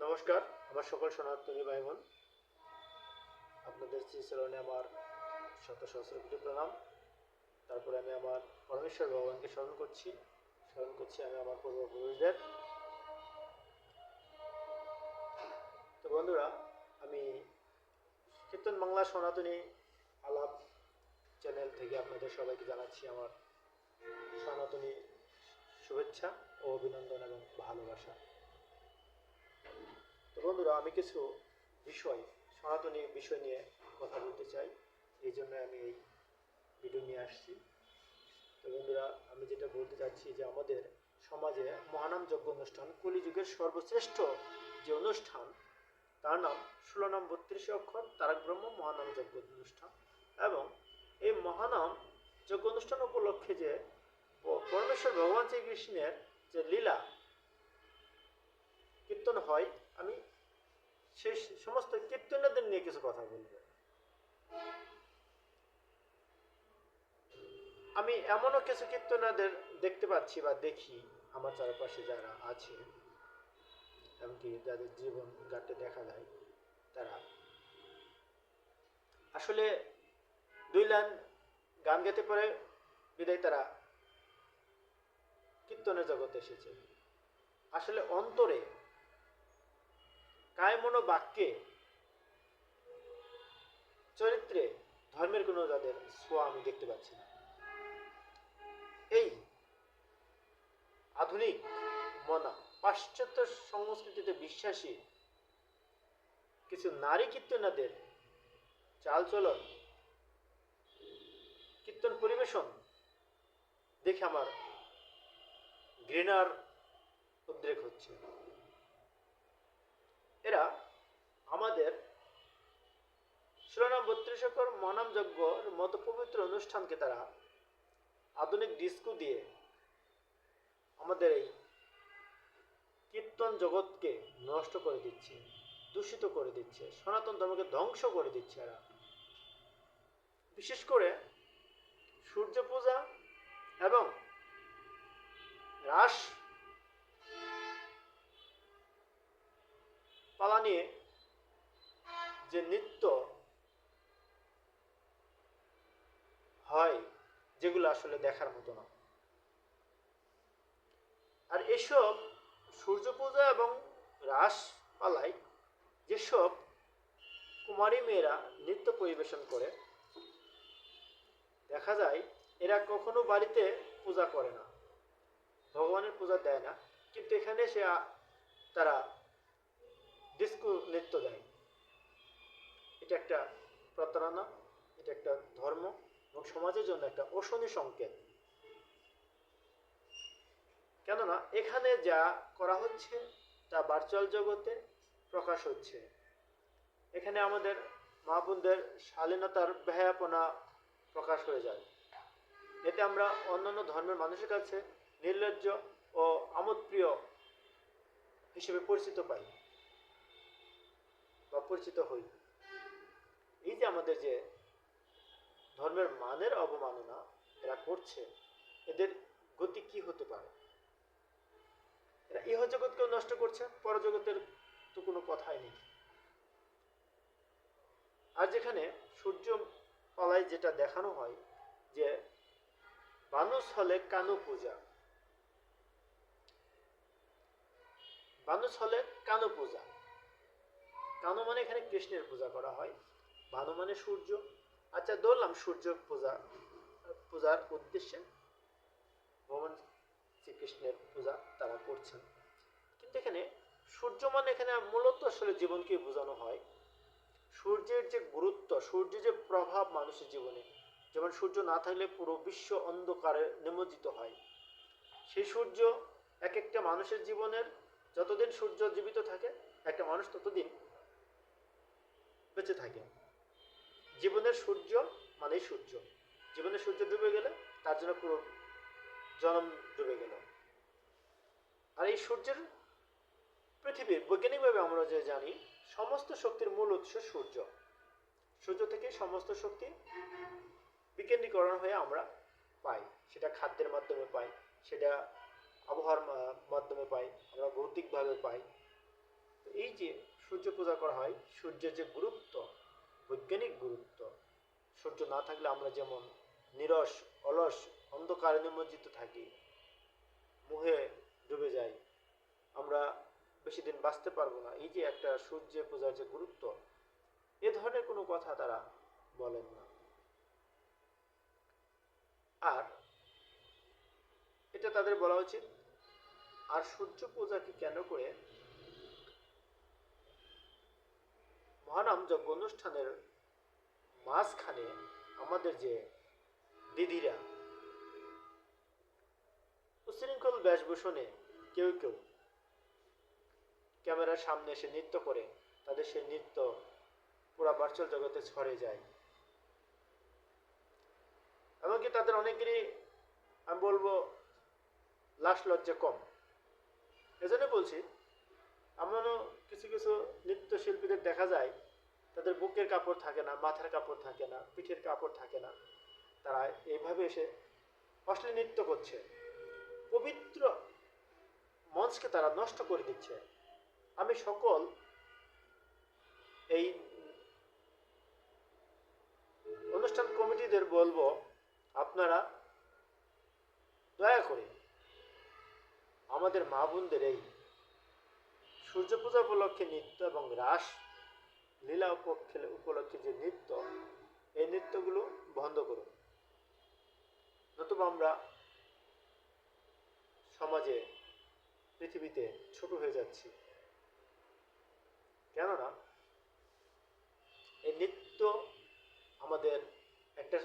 নমস্কার, আমার সকল সনাতনী ভাই বোন, আপনাদের শ্রীচরণে আমার শত সহস্র কোটি প্রণাম। তারপরে আমি আমার পরমেশ্বর ভগবানকে স্মরণ করছি আমি আমার পূর্বপুরুষদের। তো বন্ধুরা, আমি কীর্তন বাংলা সনাতনী আলাপ চ্যানেল থেকে আপনাদের সবাইকে জানাচ্ছি আমার সনাতনী শুভেচ্ছা ও অভিনন্দন এবং ভালোবাসা। তো বন্ধুরা, আমি কিছু সনাতনী বিষয় নিয়ে কথা বলতে চাই, এই জন্য আমি এই ভিডিও নিয়ে আসছি। তো বন্ধুরা, আমি যেটা বলতে চাচ্ছি যে আমাদের সমাজে মহানাম যজ্ঞ অনুষ্ঠান কলিযুগের সর্বশ্রেষ্ঠ যে অনুষ্ঠান, তার নাম 16 নাম 32 অক্ষর তারক ব্রহ্ম মহানাম যজ্ঞ অনুষ্ঠান। এবং এই মহানাম যজ্ঞ অনুষ্ঠান উপলক্ষে যে পরমেশ্বর ভগবান শ্রীকৃষ্ণের যে লীলা কীর্তন হয়, আমি সেই সমস্ত কীর্তনীয়দের নিয়ে কিছু কথা বলবো। আমি এমনও কিছু কীর্তনীয়দের দেখতে পাচ্ছি বা দেখি আমার চারপাশে যারা আছে, এমনকি যাদের জীবন ঘাটে দেখা যায়, তারা আসলে 2 লাইন গান গাইতে পারে বিদায় তারা কীর্তনের জগতে এসেছে। আসলে অন্তরে কায় মনো বাক্যে চরিত্রে ধর্মের কোনো যাদের ছোঁয়া আমি দেখতে পাচ্ছি না। এই আধুনিক মনা পাশ্চাত্য সংস্কৃতিতে বিশ্বাসী কিছু নারী কীর্তনাদের চালচলন, কীর্তন পরিবেশন দেখে আমার ঘৃণার উদ্রেক হচ্ছে। এরা আমাদের 16 নাম 32 অক্ষর মহানাম যজ্ঞর মতো পবিত্র অনুষ্ঠানকে তারা আধুনিক ডিস্কো দিয়ে আমাদের এই কীর্তন জগৎকে নষ্ট করে দিচ্ছে, দূষিত করে দিচ্ছে, সনাতন ধর্মকে ধ্বংস করে দিচ্ছে। এরা বিশেষ করে সূর্য পূজা এবং রাস পালা নিয়ে যে নৃত্য হয়, যেগুলো আসলে দেখার মতো না। আর এসব সূর্য পূজা এবং রাস পালায় যেসব কুমারী মেয়েরা নৃত্য পরিবেশন করে, দেখা যায় এরা কখনো বাড়িতে পূজা করে না, ভগবানের পূজা দেয় না, কিন্তু এখানে সে তারা ডিস্কো নৃত্য দেয়। এটা একটা প্রতারণা, এটা একটা ধর্ম এবং সমাজের জন্য একটা অশনি সংকেত। কেননা এখানে যা করা হচ্ছে তা ভার্চুয়াল জগতে প্রকাশ হচ্ছে। এখানে আমাদের মা বোনদের শালীনতার বেহায়াপনা প্রকাশ হয়ে যায়। এতে আমরা অন্যান্য ধর্মের মানুষের কাছে নির্লজ্জ ও আমোদপ্রিয় হিসেবে পরিচিত পাই বা পরিচিত হই। এই যে আমাদের যে ধর্মের মানের অবমাননা এরা করছে, এদের গতি কি হতে পারে? এরা ইহ জগৎকেও নষ্ট করছে, পরজগতের তো কোনো কথাই নেই। আর যেখানে সূর্য পালায় যেটা দেখানো হয় যে মানুষ হলে কানু পূজা, মানুষ হলে কানু পূজা। কানু মানে এখানে কৃষ্ণের পূজা করা হয়, ভানু মানে সূর্য। আচ্ছা, ধরলাম সূর্য পূজার উদ্দেশ্যে ভগবান শ্রীকৃষ্ণের পূজা তারা করছেন, কিন্তু এখানে সূর্য মানে এখানে মূলত আসলে জীবনকে বোঝানো হয়। সূর্যের যে গুরুত্ব, সূর্যের যে প্রভাব মানুষের জীবনে, যেমন সূর্য না থাকলে পুরো বিশ্ব অন্ধকারে নিমজ্জিত হয়, সেই সূর্য এক একটা মানুষের জীবনের, যতদিন সূর্য জীবিত থাকে একটা মানুষ ততদিন বেঁচে থাকে। জীবনের সূর্য মানেই সূর্য, জীবনের সূর্য ডুবে গেলে তার জন্য পুরো জন্ম ডুবে গেল। আর এই সূর্যের পৃথিবীর বৈজ্ঞানিকভাবে আমরা যে জানি সমস্ত শক্তির মূল উৎস সূর্য। সূর্য থেকে সমস্ত শক্তি বিকেন্দ্রীকরণ হয়ে আমরা পাই। সেটা খাদ্যের মাধ্যমে পাই, সেটা আবহাওয়ার মাধ্যমে পাই, আমরা ভৌতিকভাবে পাই। এই যে সূর্য পূজা করা হয়, সূর্যের যে গুরুত্ব, বৈজ্ঞানিক গুরুত্ব, সূর্য না থাকলে আমরা যেমন নিরস, অলস, অন্ধকারে নিমজ্জিত থাকি, মুহে ডুবে যাই, আমরা বেশি দিন বাঁচতে পারবো না, এই যে একটা সূর্য পূজার যে গুরুত্ব, এ ধরনের কোনো কথা তারা বলেন না। আর এটা তাদের বলা উচিত। আর সূর্য পূজাকে কেন করে মহানাম যজ্ঞ অনুষ্ঠানের মাঝখানে আমাদের যে দিদিরা উচ্ছৃঙ্খল বেশভূষণে কেউ কেউ ক্যামেরার সামনে এসে নৃত্য করে, তাদের সেই নৃত্য পুরা ভার্চুয়াল জগতে ছড়ে যায়, এমনকি তাদের অনেকেরই আমি বলবো লাশ লজ্জা কম। এজন্য বলছি, এমনও কিছু কিছু নৃত্যশিল্পীদের দেখা যায় তাদের বুকের কাপড় থাকে না, মাথার কাপড় থাকে না, পিঠের কাপড় থাকে না, তারা এইভাবে এসে অশ্লীল নৃত্য করছে, পবিত্র মঞ্চকে তারা নষ্ট করে দিচ্ছে। আমি সকল এই অনুষ্ঠান কমিটিদের বলবো, আপনারা দয়া করে আমাদের মা বোনদের এই সূর্য পূজা উপলক্ষে নৃত্য এবং রাস লীলা উপলক্ষে যে নৃত্য, এই নৃত্যগুলো বন্ধ করুন, নতুবা আমরা সমাজে, পৃথিবীতে ছোট হয়ে যাচ্ছি। কেননা এই নৃত্য আমাদের একটা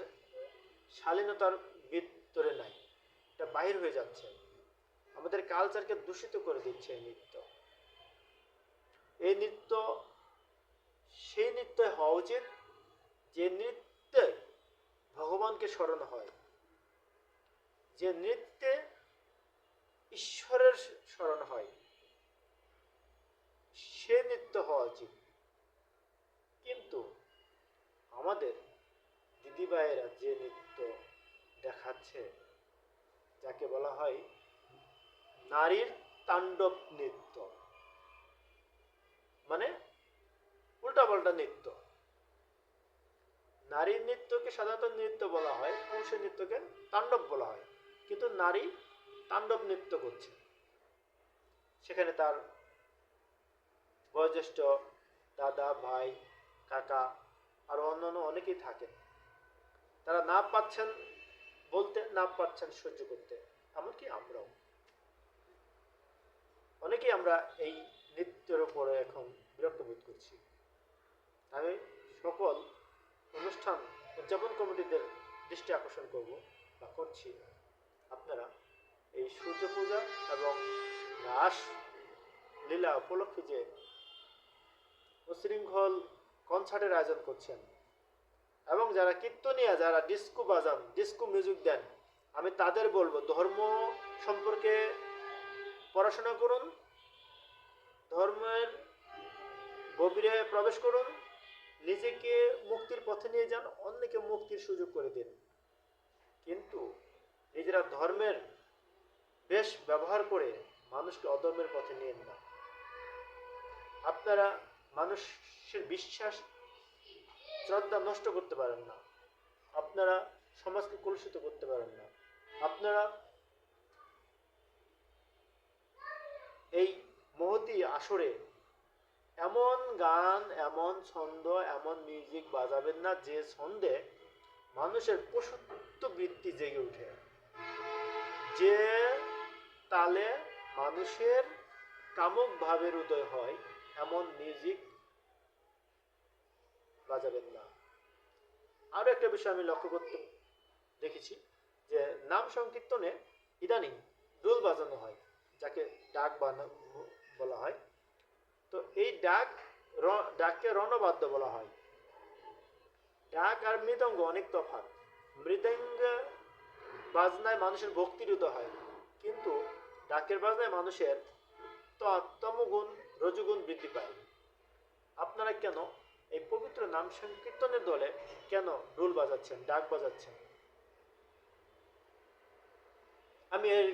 শালীনতার ভিতরে নাই, এটা বাহির হয়ে যাচ্ছে, আমাদের কালচারকে দূষিত করে দিচ্ছে এই নৃত্য। এই নৃত্য সেই নৃত্য হওয়া উচিত যে নৃত্যে ভগবানকে স্মরণ হয়, যে নৃত্যে ঈশ্বরের স্মরণ হয়, সে নৃত্য হওয়া উচিত। কিন্তু আমাদের দিদিভাইয়েরা যে নৃত্য দেখাচ্ছে, যাকে বলা হয় নারীর তাণ্ডব নৃত্য, মানে উল্টাপাল্টা নৃত্য। নারীর নৃত্যকে সাধারণত নৃত্য বলা হয়, পুরুষের নৃত্যকে তাণ্ডব বলা হয়, কিন্তু নারী তাণ্ডব নৃত্য করছে। সেখানে তার বয়োজ্যেষ্ঠ দাদা, ভাই, কাকা আর অন্যান্য অনেকেই থাকেন, তারা না পাচ্ছেন বলতে, না পাচ্ছেন সহ্য করতে, এমনকি আমরাও অনেকেই আমরা এই নৃত্যের উপরে এখন বিরক্ত বোধ করছি। আমি সকল অনুষ্ঠান উদযাপন কমিটিদের দৃষ্টি আকর্ষণ করব বা করছি, আপনারা এই সূর্য পূজা এবং রাস লীলা উপলক্ষে যে উশৃঙ্খল কনসার্টের আয়োজন করছেন এবং যারা কীর্তনিয়া, যারা ডিস্কো বাজান, ডিস্কো মিউজিক দেন, আমি তাদের বলবো ধর্ম সম্পর্কে পড়াশোনা করুন, ধর্মের গভীরে প্রবেশ করুন, নিজেকে মুক্তির পথে নিয়ে যান, অন্যকে মুক্তির সুযোগ করে দিন। কিন্তু নিজেরা ধর্মের বেশ ব্যবহার করে মানুষকে অধর্মের পথে নিয়ে না। আপনারা মানুষের বিশ্বাস, শ্রদ্ধা নষ্ট করতে পারেন না, আপনারা সমাজকে কলুষিত করতে পারেন না। আপনারা এই মহতী আসরে এমন গান, এমন ছন্দ, এমন মিউজিক বাজাবেন না যে ছন্দে মানুষের পশুত্ব বৃত্তি জেগে ওঠে, যে তালে মানুষের কামক ভাবের উদয় হয়, এমন মিউজিক বাজাবেন না। আরো একটা বিষয় আমি লক্ষ্য করতে দেখেছি যে নাম সংকীর্তনে ইদানিং ডোল বাজানো হয়, যাকে ডাক বলা হয়। তো এই ডাককে রণবাদ্য বলা হয়। ডাক আর মৃদঙ্গ অনেক তফাৎ। মৃদঙ্গ বাজনায় মানুষের ভক্তির উদয় হয়, কিন্তু ডাকের বাজনায় মানুষের তমগুণ, রজগুণ বৃদ্ধি পায়। আপনারা কেন এই পবিত্র নাম সংকীর্তনের দলে কেন ঢোল বাজাচ্ছেন, ডাক বাজাচ্ছেন? আমি এর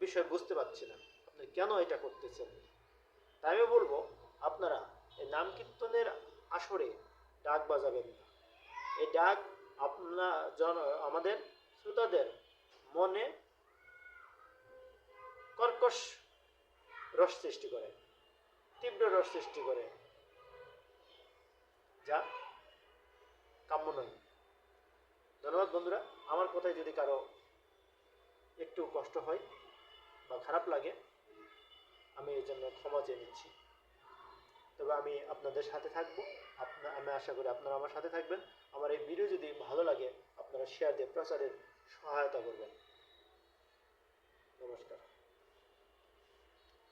বিষয় বুঝতে পারছি না, আপনি কেন এটা করতেছেন। তাই আমি বলবো, আপনারা এই নাম কীর্তনের আসরে ডাক বাজাবেন না। এই ডাক আমাদের শ্রোতাদের মনে কর্কশ রস সৃষ্টি করে, তীব্র রস সৃষ্টি করে, যা কাম্য নয়। ধন্যবাদ বন্ধুরা। আমার কথায় যদি কারো একটু কষ্ট হয় বা খারাপ লাগে, আমি এর জন্য ক্ষমা চেয়ে নিচ্ছি। তবে আমি আপনাদের সাথে থাকবো। আমি আশা করি আপনারা আমার সাথে থাকবেন। আমার এই ভিডিও যদি ভালো লাগে, আপনারা শেয়ার দিয়ে প্রচারের সহায়তা করবেন। নমস্কার।